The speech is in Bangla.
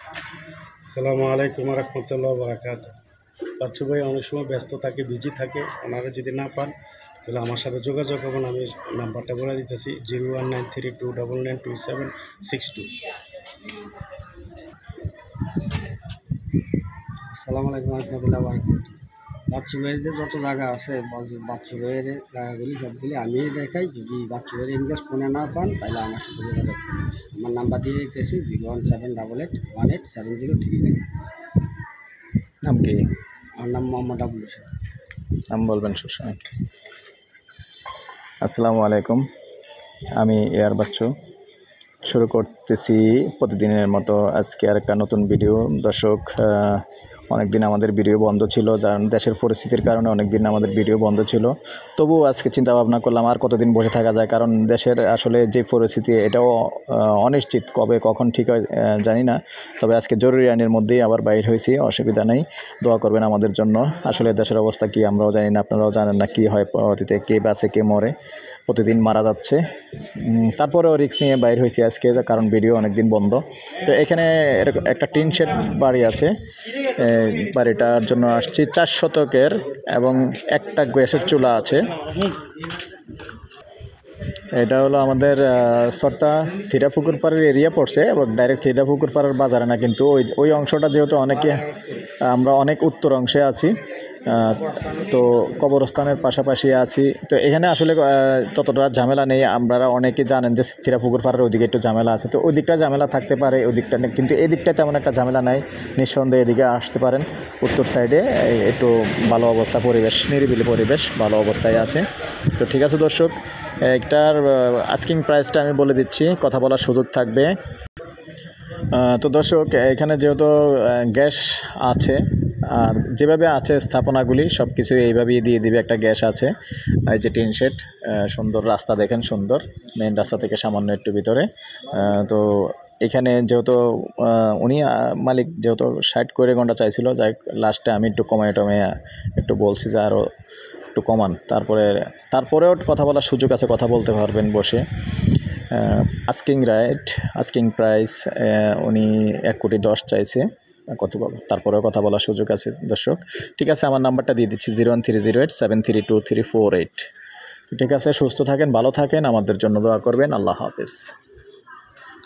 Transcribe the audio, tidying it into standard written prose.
আসসালামু আলাইকুম রহমতুল্লাহ বারাকাত। বাচ্চু ভাই অনেক সময় ব্যস্ত থাকে, বিজি থাকে। ওনারা যদি না পান তাহলে আমার সাথে যোগাযোগ করবেন। আমি নাম্বারটা বলে দিতেছি 01932992762। আসসালামু আলাইকুম রহমতুল্লাহ বারাকাতুহু। বাচ্চু ভাইয়ের যে যত জায়গা আছে বাচ্চু ভাইয়ের জায়গাগুলি সবগুলি আমি দেখাই। যদি বাচ্চু ভাইয়ের ইনকেস ফোনে না পান তাহলে আমার সাথে যোগাযোগ করুন। আমার নাম্বার দিয়ে দিতেছি 01788187039। নাম কি? আমার নাম মোহাম্মদ আবুল হোসেন। নাম বলবেন সবসময়। আসসালামু আলাইকুম, আমি এয়ার বাচ্চু। শুরু করতেছি প্রতিদিনের মতো আজকে আর একটা নতুন ভিডিও। দর্শক, অনেক দিন আমাদের ভিডিও বন্ধ ছিল, যার দেশের পরিস্থিতির কারণে অনেক দিন আমাদের ভিডিও বন্ধ ছিল। তবুও আজকে চিন্তা ভাবনা করলাম আর কতদিন বসে থাকা যায়, কারণ দেশের আসলে যে পরিস্থিতি এটাও অনিশ্চিত, কবে কখন ঠিক হয় জানি না। তবে আজকে জরুরি আইনের মধ্যেই আবার বাইর হয়েছি, অসুবিধা নেই। দোয়া করবেন আমাদের জন্য। আসলে দেশের অবস্থা কি আমরাও জানি না, আপনারাও জানেন না কি হয় পরবর্তীতে, কে বাঁচে কে মরে, প্রতিদিন মারা যাচ্ছে। তারপরেও রিস্ক নিয়ে বাইর হয়েছি আজকে, কারণ ভিডিও অনেক দিন বন্ধ। তো এখানে এরকম একটা টিন শেড বাড়ি আছে, বাড়িটার জন্য আসছি। 4 শতকের এবং একটা গ্যাসের চুলা আছে। এটা হলো আমাদের সরটা থিরাপুকুর পাড়ের এরিয়া পড়ছে, এবং ডাইরেক্ট থিরাপুকুর পাড়ের বাজারে না, কিন্তু ওই অংশটা যেহেতু আমরা অনেক উত্তর অংশে আছি, তো কবরস্থানের পাশাপাশি আছি। তো এখানে আসলে ততটা ঝামেলা নেই। আপনারা অনেকে জানেন যে থিরাপুকুর পাড়ের ওইদিকে একটু ঝামেলা আছে, তো ওই দিকটা ঝামেলা থাকতে পারে, ওই দিকটা নেই, কিন্তু এই দিকটা তেমন একটা ঝামেলা নাই। নিঃসন্দেহে এদিকে আসতে পারেন। উত্তর সাইডে একটু ভালো অবস্থা, পরিবেশ নিরিবিলি পরিবেশ, ভালো অবস্থায় আছে। তো ঠিক আছে দর্শক, একটার আস্কিং প্রাইসটা আমি বলে দিচ্ছি, কথা বলার সুযোগ থাকবে। তো দর্শক, এখানে যেহেতু গ্যাস আছে, আর যেভাবে আছে স্থাপনাগুলি সব কিছু এইভাবেই দিয়ে দিবে। একটা গ্যাস আছে, এই যে টিন শেড, সুন্দর রাস্তা দেখেন, সুন্দর মেন রাস্তা থেকে সামান্য একটু ভিতরে। তো এখানে যেহেতু উনি মালিক যেহেতু 60 করে ঘন্টা চাইছিল, যাই লাস্টে আমি একটু টমে একটু বলছি যে আরও একটু কমান। তারপরেও কথা বলার সুযোগ আছে, কথা বলতে পারবেন বসে। আস্কিং প্রাইস উনি 1,10,00,000 চাইছে, কত বলো, তারপরেও কথা বলার সুযোগ আছে দর্শক। ঠিক আছে, আমার নাম্বারটা দিয়ে দিচ্ছি 01308732348। ঠিক আছে, সুস্থ থাকেন, ভালো থাকেন, আমাদের জন্য দোয়া করবেন। আল্লাহ হাফেজ।